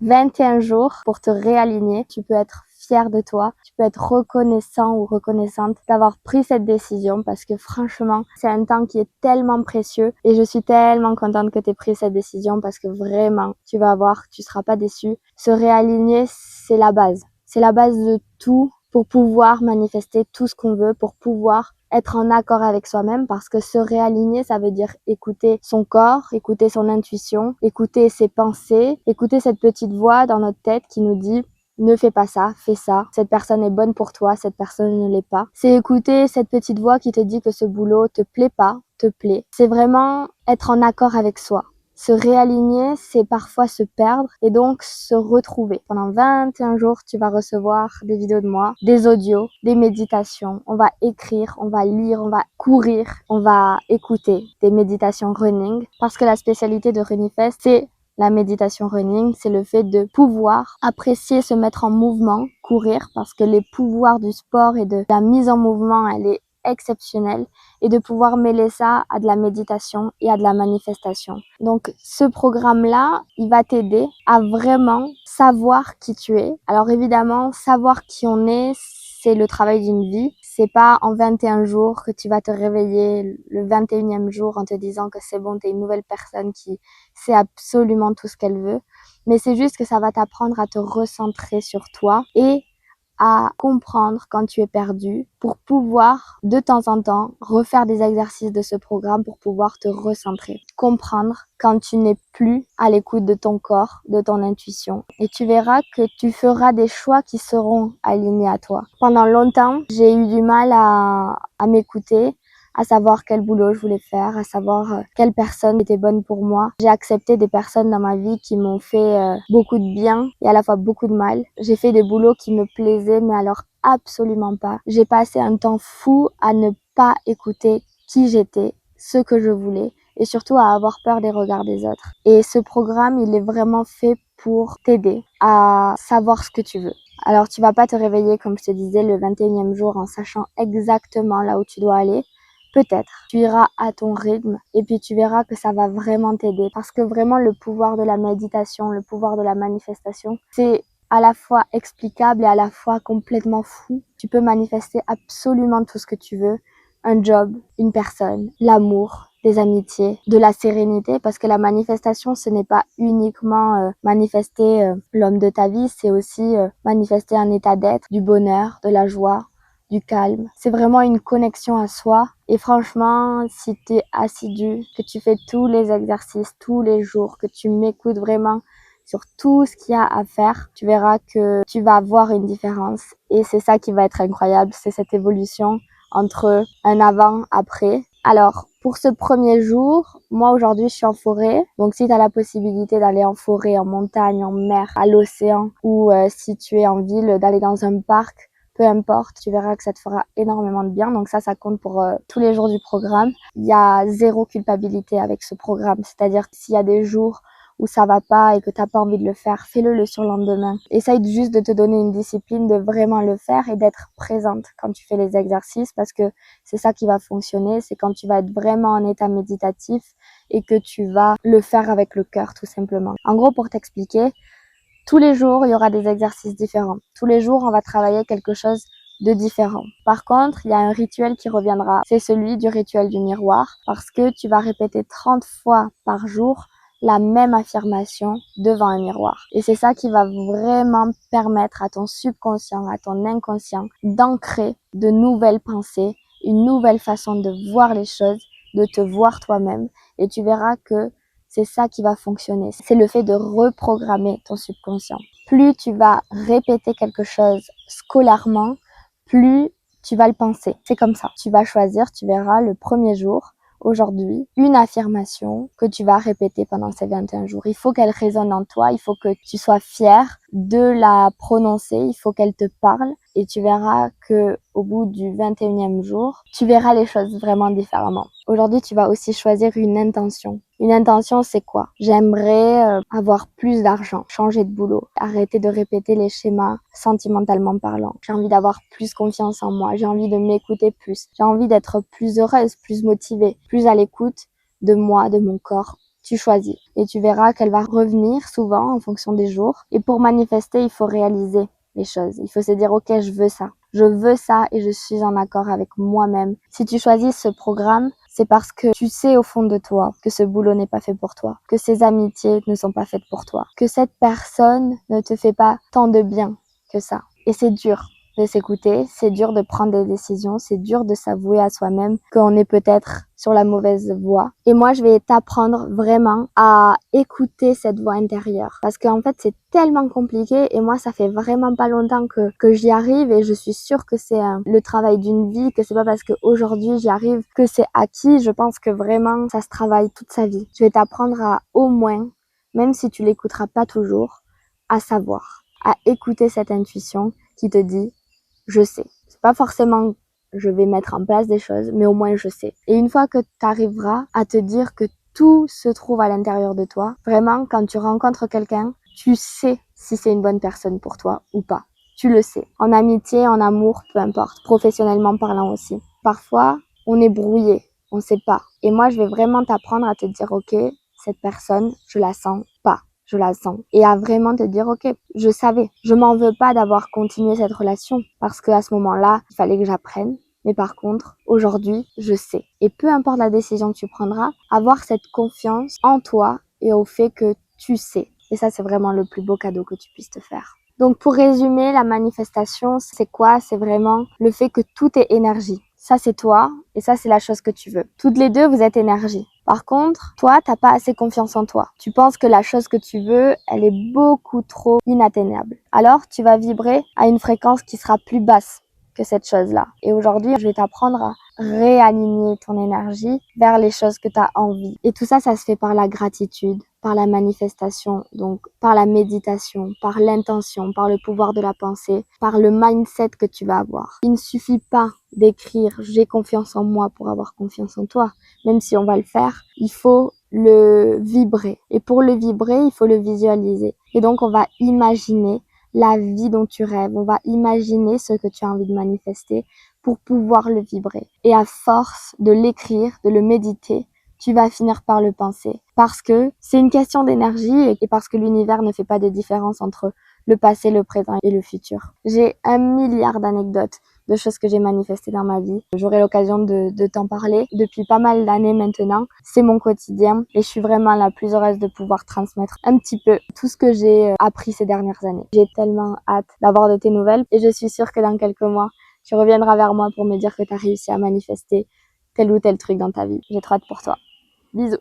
21 jours pour te réaligner. Tu peux être fier de toi, tu peux être reconnaissant ou reconnaissante d'avoir pris cette décision parce que franchement, c'est un temps qui est tellement précieux et je suis tellement contente que tu aies pris cette décision parce que vraiment, tu vas voir, tu seras pas déçu. Se réaligner, c'est la base. C'est la base de tout pour pouvoir manifester tout ce qu'on veut, pour pouvoir être en accord avec soi-même parce que se réaligner, ça veut dire écouter son corps, écouter son intuition, écouter ses pensées, écouter cette petite voix dans notre tête qui nous dit ne fais pas ça, fais ça. Cette personne est bonne pour toi, cette personne ne l'est pas. C'est écouter cette petite voix qui te dit que ce boulot te plaît pas, te plaît. C'est vraiment être en accord avec soi. Se réaligner, c'est parfois se perdre et donc se retrouver. Pendant 21 jours, tu vas recevoir des vidéos de moi, des audios, des méditations. On va écrire, on va lire, on va courir, on va écouter des méditations running parce que la spécialité de Runifest, c'est la méditation running, c'est le fait de pouvoir apprécier se mettre en mouvement, courir, parce que les pouvoirs du sport et de la mise en mouvement, elle est exceptionnelle, et de pouvoir mêler ça à de la méditation et à de la manifestation. Donc ce programme-là, il va t'aider à vraiment savoir qui tu es. Alors évidemment, savoir qui on est, c'est le travail d'une vie. C'est pas en 21 jours que tu vas te réveiller le 21e jour en te disant que c'est bon, t'es une nouvelle personne qui sait absolument tout ce qu'elle veut. Mais c'est juste que ça va t'apprendre à te recentrer sur toi et à comprendre quand tu es perdu pour pouvoir de temps en temps refaire des exercices de ce programme pour pouvoir te recentrer. Comprendre quand tu n'es plus à l'écoute de ton corps, de ton intuition. Et tu verras que tu feras des choix qui seront alignés à toi. Pendant longtemps, j'ai eu du mal à m'écouter, à savoir quel boulot je voulais faire, à savoir quelle personne était bonne pour moi. J'ai accepté des personnes dans ma vie qui m'ont fait beaucoup de bien et à la fois beaucoup de mal. J'ai fait des boulots qui me plaisaient, mais alors absolument pas. J'ai passé un temps fou à ne pas écouter qui j'étais, ce que je voulais et surtout à avoir peur des regards des autres. Et ce programme, il est vraiment fait pour t'aider à savoir ce que tu veux. Alors tu vas pas te réveiller, comme je te disais, le 21e jour en sachant exactement là où tu dois aller. Peut-être, tu iras à ton rythme et puis tu verras que ça va vraiment t'aider parce que vraiment le pouvoir de la méditation, le pouvoir de la manifestation, c'est à la fois explicable et à la fois complètement fou. Tu peux manifester absolument tout ce que tu veux, un job, une personne, l'amour, des amitiés, de la sérénité parce que la manifestation, ce n'est pas uniquement manifester l'homme de ta vie, c'est aussi manifester un état d'être, du bonheur, de la joie, du calme. C'est vraiment une connexion à soi. Et franchement, si tu es assidu, que tu fais tous les exercices tous les jours, que tu m'écoutes vraiment sur tout ce qu'il y a à faire, tu verras que tu vas voir une différence. Et c'est ça qui va être incroyable, c'est cette évolution entre un avant, après. Alors, pour ce premier jour, moi aujourd'hui je suis en forêt. Donc si tu as la possibilité d'aller en forêt, en montagne, en mer, à l'océan, ou si tu es en ville, d'aller dans un parc, peu importe, tu verras que ça te fera énormément de bien. Donc ça compte pour tous les jours du programme. Il y a zéro culpabilité avec ce programme. C'est-à-dire que s'il y a des jours où ça va pas et que t'as pas envie de le faire, fais-le le surlendemain. Essaye juste de te donner une discipline, de vraiment le faire et d'être présente quand tu fais les exercices parce que c'est ça qui va fonctionner. C'est quand tu vas être vraiment en état méditatif et que tu vas le faire avec le cœur tout simplement. En gros, pour t'expliquer, tous les jours, il y aura des exercices différents. Tous les jours, on va travailler quelque chose de différent. Par contre, il y a un rituel qui reviendra. C'est celui du rituel du miroir parce que tu vas répéter 30 fois par jour la même affirmation devant un miroir. Et c'est ça qui va vraiment permettre à ton subconscient, à ton inconscient d'ancrer de nouvelles pensées, une nouvelle façon de voir les choses, de te voir toi-même. Et tu verras que c'est ça qui va fonctionner. C'est le fait de reprogrammer ton subconscient. Plus tu vas répéter quelque chose scolairement, plus tu vas le penser. C'est comme ça. Tu vas choisir, tu verras le premier jour, aujourd'hui, une affirmation que tu vas répéter pendant ces 21 jours. Il faut qu'elle résonne en toi, il faut que tu sois fier de la prononcer, il faut qu'elle te parle et tu verras que au bout du 21e jour, tu verras les choses vraiment différemment. Aujourd'hui, tu vas aussi choisir une intention. Une intention, c'est quoi? J'aimerais avoir plus d'argent, changer de boulot, arrêter de répéter les schémas sentimentalement parlant. J'ai envie d'avoir plus confiance en moi, j'ai envie de m'écouter plus, j'ai envie d'être plus heureuse, plus motivée, plus à l'écoute de moi, de mon corps tu choisis. Et tu verras qu'elle va revenir souvent en fonction des jours. Et pour manifester, il faut réaliser les choses. Il faut se dire, ok, je veux ça. Je veux ça et je suis en accord avec moi-même. Si tu choisis ce programme, c'est parce que tu sais au fond de toi que ce boulot n'est pas fait pour toi, que ces amitiés ne sont pas faites pour toi, que cette personne ne te fait pas tant de bien que ça. Et c'est dur de s'écouter, c'est dur de prendre des décisions, c'est dur de s'avouer à soi-même qu'on est peut-être sur la mauvaise voie. Et moi, je vais t'apprendre vraiment à écouter cette voix intérieure. Parce qu'en fait, c'est tellement compliqué et moi, ça fait vraiment pas longtemps que j'y arrive et je suis sûre que c'est le travail d'une vie, que c'est pas parce qu'aujourd'hui j'y arrive que c'est acquis. Je pense que vraiment, ça se travaille toute sa vie. Je vais t'apprendre à au moins, même si tu l'écouteras pas toujours, à savoir, à écouter cette intuition qui te dit je sais. C'est pas forcément je vais mettre en place des choses, mais au moins je sais. Et une fois que tu arriveras à te dire que tout se trouve à l'intérieur de toi, vraiment, quand tu rencontres quelqu'un, tu sais si c'est une bonne personne pour toi ou pas. Tu le sais. En amitié, en amour, peu importe. Professionnellement parlant aussi. Parfois, on est brouillé. On sait pas. Et moi, je vais vraiment t'apprendre à te dire, ok, cette personne, je la sens pas. Je la sens. Et à vraiment te dire, ok, je savais. Je m'en veux pas d'avoir continué cette relation parce qu'à ce moment-là, il fallait que j'apprenne. Mais par contre, aujourd'hui, je sais. Et peu importe la décision que tu prendras, avoir cette confiance en toi et au fait que tu sais. Et ça, c'est vraiment le plus beau cadeau que tu puisses te faire. Donc, pour résumer, la manifestation, c'est quoi? C'est vraiment le fait que tout est énergie. Ça, c'est toi et ça, c'est la chose que tu veux. Toutes les deux, vous êtes énergie. Par contre, toi, t'as pas assez confiance en toi. Tu penses que la chose que tu veux, elle est beaucoup trop inatteignable. Alors, tu vas vibrer à une fréquence qui sera plus basse que cette chose-là. Et aujourd'hui, je vais t'apprendre à réaligner ton énergie vers les choses que tu as envie. Et tout ça, ça se fait par la gratitude, par la manifestation, donc par la méditation, par l'intention, par le pouvoir de la pensée, par le mindset que tu vas avoir. Il ne suffit pas d'écrire « j'ai confiance en moi » pour avoir confiance en toi. Même si on va le faire, il faut le vibrer. Et pour le vibrer, il faut le visualiser. Et donc, on va imaginer la vie dont tu rêves. On va imaginer ce que tu as envie de manifester pour pouvoir le vibrer. Et à force de l'écrire, de le méditer, tu vas finir par le penser. Parce que c'est une question d'énergie et parce que l'univers ne fait pas de différence entre le passé, le présent et le futur. J'ai 1 milliard d'anecdotes de choses que j'ai manifestées dans ma vie. J'aurai l'occasion de t'en parler depuis pas mal d'années maintenant. C'est mon quotidien et je suis vraiment la plus heureuse de pouvoir transmettre un petit peu tout ce que j'ai appris ces dernières années. J'ai tellement hâte d'avoir de tes nouvelles et je suis sûre que dans quelques mois, tu reviendras vers moi pour me dire que tu as réussi à manifester tel ou tel truc dans ta vie. J'ai trop hâte pour toi. Bisous.